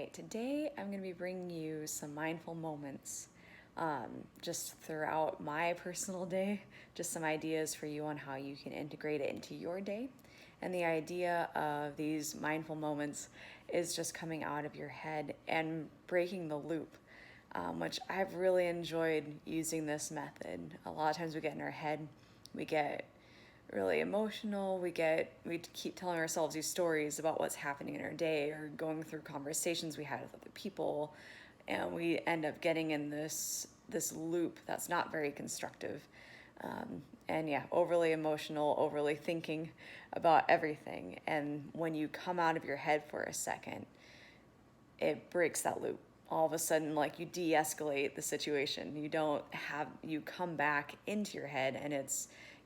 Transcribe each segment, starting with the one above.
right, today I'm going to be bringing you some mindful moments just throughout my personal day, just some ideas for you on how you can integrate it into your day. And the idea of these mindful moments is just coming out of your head and breaking the loop, which I've really enjoyed using this method. A lot of times we get in our head, we get really emotional. We keep telling ourselves these stories about what's happening in our day or going through conversations we had with other people, and we end up getting in this loop that's not very constructive. And yeah, overly emotional, overly thinking about everything. And when you come out of your head for a second, it breaks that loop. All of a sudden, like, you de-escalate the situation. You come back into your head, and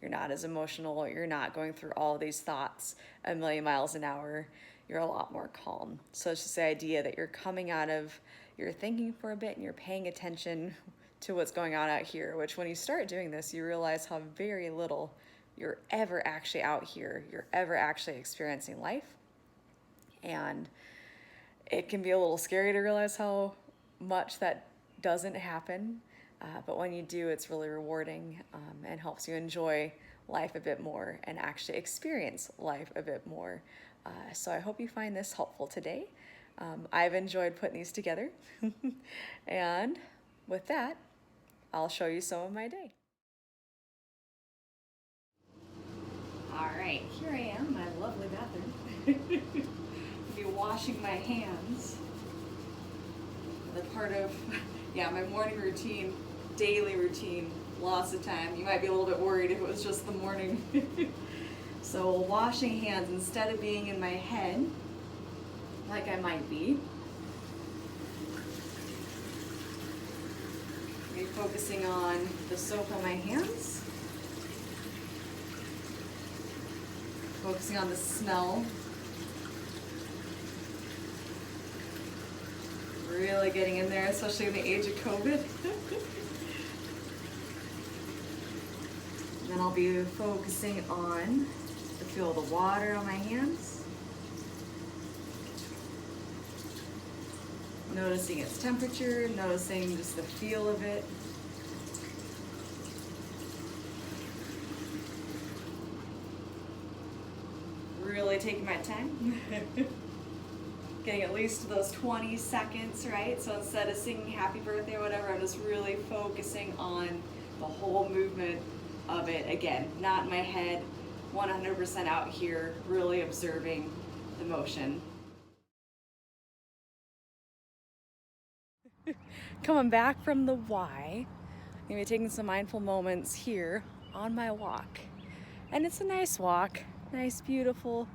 you're not as emotional. You're not going through all of these thoughts a million miles an hour. You're a lot more calm. So it's just the idea that you're coming out of your thinking for a bit and you're paying attention to what's going on out here, which when you start doing this, you realize how very little you're ever actually out here. You're ever actually experiencing life. And it can be a little scary to realize how much that doesn't happen. But when you do, it's really rewarding and helps you enjoy life a bit more and actually experience life a bit more. So I hope you find this helpful today. I've enjoyed putting these together. And with that, I'll show you some of my day. All right, here I am, my lovely bathroom. Be washing my hands. The part of, my morning routine, daily routine, lots of time. You might be a little bit worried if it was just the morning. So washing hands, instead of being in my head, like I might be focusing on the soap on my hands, focusing on the smell, really getting in there, especially in the age of COVID. Then I'll be focusing on the feel of the water on my hands, noticing its temperature, noticing just the feel of it. Really taking my time. Getting at least those 20 seconds, right? So instead of singing happy birthday or whatever, I'm just really focusing on the whole movement of it. Again, not in my head, 100% out here, really observing the motion. Coming back from the Y, I'm gonna be taking some mindful moments here on my walk. And it's a nice walk, nice, beautiful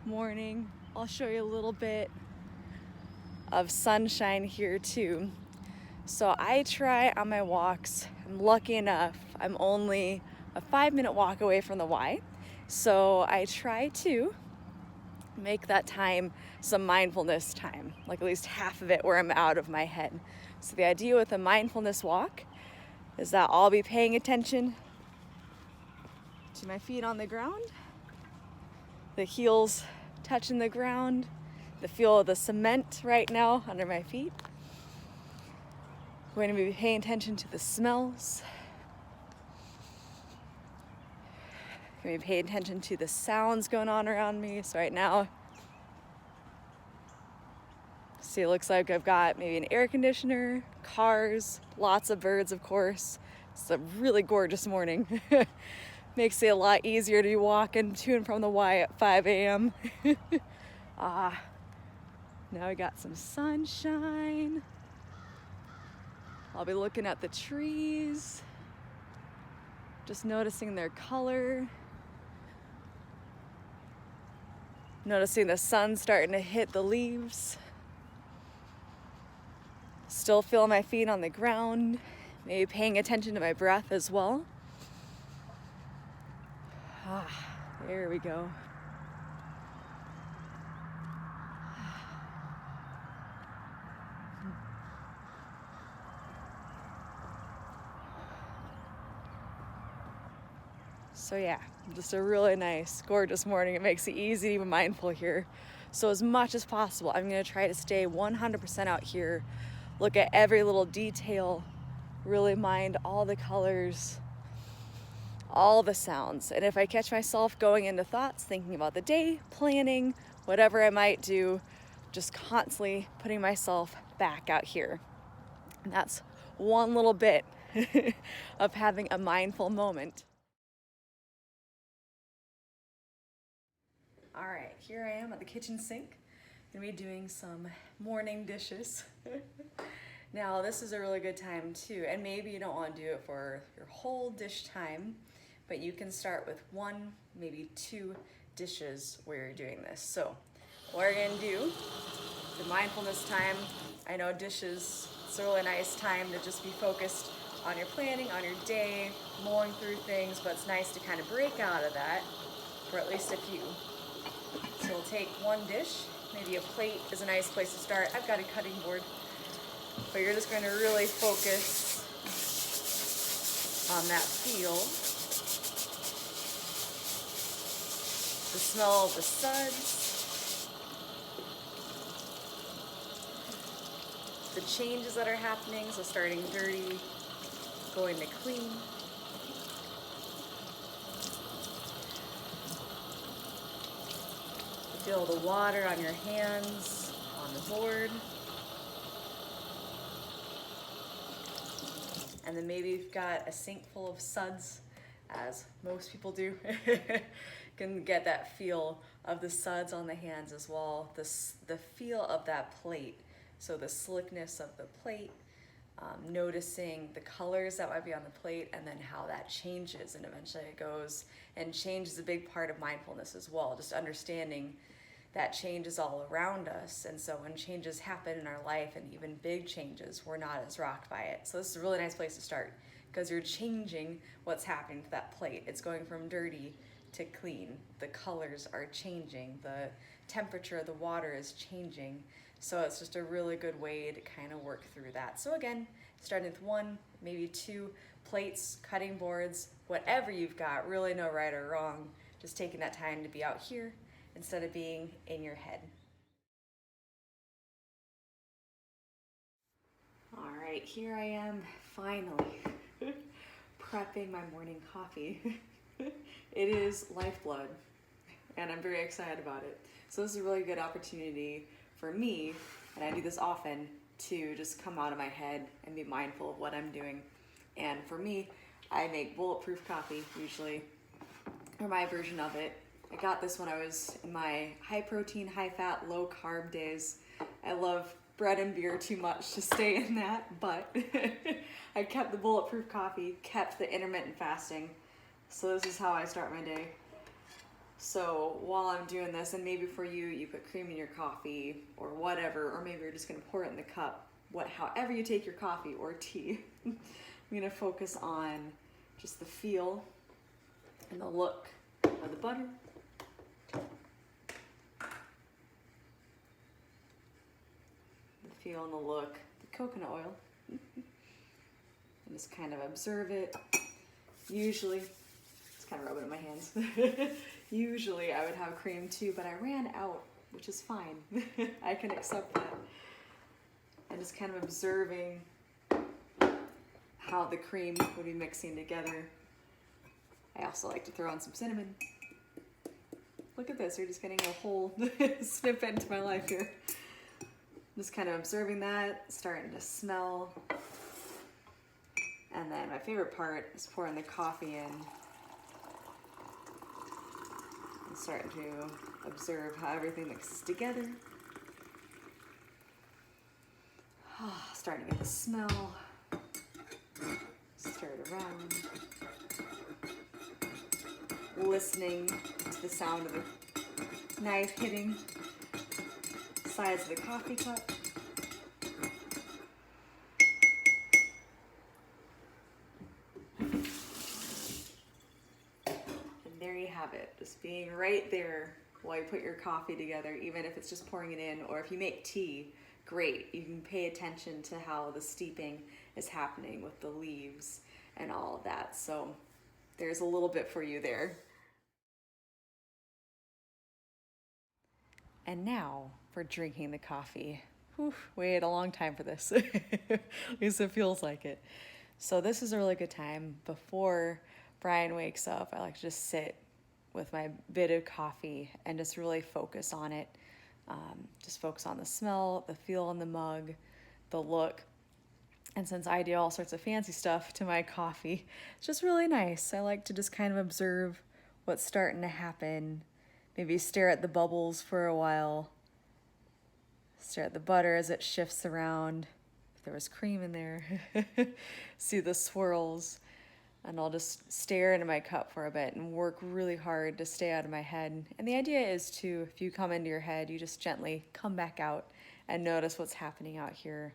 morning. I'll show you a little bit of sunshine here too. So I try on my walks, I'm lucky enough, I'm only a 5-minute walk away from the Y. So I try to make that time some mindfulness time, like at least half of it where I'm out of my head. So the idea with a mindfulness walk is that I'll be paying attention to my feet on the ground, the heels touching the ground, the feel of the cement right now under my feet. I'm going to be paying attention to the smells. I'm going to be paying attention to the sounds going on around me. So right now, see, it looks like I've got maybe an air conditioner, cars, lots of birds, of course. It's a really gorgeous morning. Makes it a lot easier to be walking to and from the Y at 5 a.m. Now we got some sunshine. I'll be looking at the trees, just noticing their color, noticing the sun starting to hit the leaves. Still feeling my feet on the ground, maybe paying attention to my breath as well. There we go. So yeah, just a really nice, gorgeous morning. It makes it easy to be mindful here. So as much as possible, I'm gonna try to stay 100% out here, look at every little detail, really mind all the colors, all the sounds. And if I catch myself going into thoughts, thinking about the day, planning, whatever I might do, just constantly putting myself back out here. And that's one little bit of having a mindful moment. All right, here I am at the kitchen sink. Gonna be doing some morning dishes. Now, this is a really good time too, and maybe you don't want to do it for your whole dish time, but you can start with 1, maybe 2 dishes where you're doing this. So, what we're gonna do for mindfulness time, I know dishes, it's a really nice time to just be focused on your planning, on your day, mulling through things, but it's nice to kind of break out of that for at least a few. So we'll take 1 dish, maybe a plate is a nice place to start. I've got a cutting board, but you're just going to really focus on that feel, the smell of the suds, the changes that are happening, so starting dirty, going to clean. Feel the water on your hands, on the board. And then maybe you've got a sink full of suds, as most people do. Can get that feel of the suds on the hands as well. The feel of that plate. So the slickness of the plate, noticing the colors that might be on the plate, and then how that changes, and eventually it goes and change is a big part of mindfulness as well. Just understanding that change is all around us, and so when changes happen in our life, and even big changes, we're not as rocked by it. So this is a really nice place to start, because you're changing what's happening to that plate. It's going from dirty to clean. The colors are changing. The temperature of the water is changing. So it's just a really good way to kind of work through that. So again, starting with 1, maybe 2 plates, cutting boards, whatever you've got, really no right or wrong. Just taking that time to be out here instead of being in your head. All right, here I am finally prepping my morning coffee. It is lifeblood, and I'm very excited about it. So this is a really good opportunity for me, and I do this often, to just come out of my head and be mindful of what I'm doing. And for me, I make bulletproof coffee usually, or my version of it. I got this when I was in my high protein, high fat, low carb days. I love bread and beer too much to stay in that, but I kept the bulletproof coffee, kept the intermittent fasting. So this is how I start my day. So while I'm doing this, and maybe for you, you put cream in your coffee or whatever, or maybe you're just gonna pour it in the cup, however you take your coffee or tea. I'm gonna focus on just the feel and the look of the butter. Feel and the look, the coconut oil, and just kind of observe it. Usually, just kind of rub it in my hands. Usually I would have cream too, but I ran out, which is fine. I can accept that. And just kind of observing how the cream would be mixing together. I also like to throw on some cinnamon. Look at this, you're just getting a whole snippet into my life here. Just kind of observing that, starting to smell. And then my favorite part is pouring the coffee in and starting to observe how everything mixes together. Starting to get the smell. Stir it around. Listening to the sound of the knife hitting sides of the coffee cup. And there you have it, just being right there while you put your coffee together, even if it's just pouring it in, or if you make tea, great. You can pay attention to how the steeping is happening with the leaves and all of that. So there's a little bit for you there. And now for drinking the coffee. Whew, waited a long time for this. At least it feels like it. So this is a really good time before Brian wakes up. I like to just sit with my bit of coffee and just really focus on it. Just focus on the smell, the feel in the mug, the look. And since I do all sorts of fancy stuff to my coffee, it's just really nice. I like to just kind of observe what's starting to happen. Maybe stare at the bubbles for a while. Stare at the butter as it shifts around. If there was cream in there. See the swirls. And I'll just stare into my cup for a bit and work really hard to stay out of my head. And the idea is to, if you come into your head, you just gently come back out and notice what's happening out here.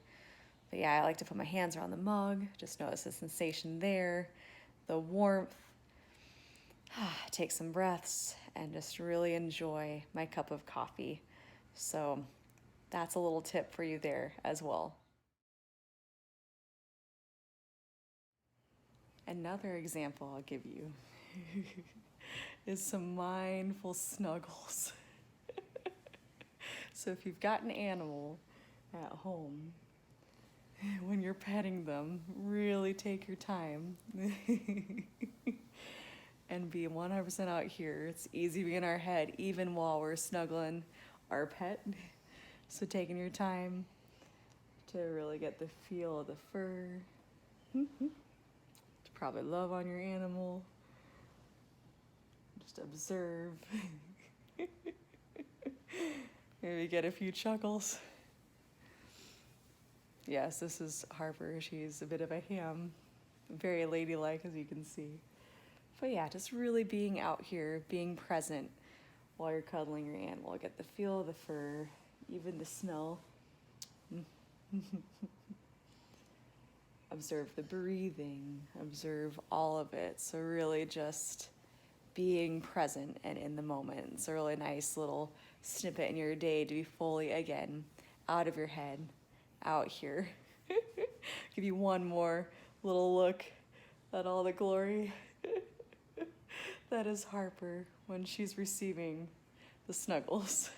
But yeah, I like to put my hands around the mug, just notice the sensation there, the warmth. Take some breaths and just really enjoy my cup of coffee. So that's a little tip for you there as well. Another example I'll give you is some mindful snuggles. So if you've got an animal at home, when you're petting them, really take your time and be 100% out here. It's easy to be in our head even while we're snuggling our pet. So taking your time to really get the feel of the fur, to probably love on your animal, just observe, maybe get a few chuckles. Yes, this is Harper. She's a bit of a ham, very ladylike as you can see. But yeah, just really being out here, being present while you're cuddling your animal. Get the feel of the fur, even the smell. Observe the breathing, observe all of it. So really just being present and in the moment. It's a really nice little snippet in your day to be fully, again, out of your head, out here. Give you one more little look at all the glory that is Harper when she's receiving the snuggles.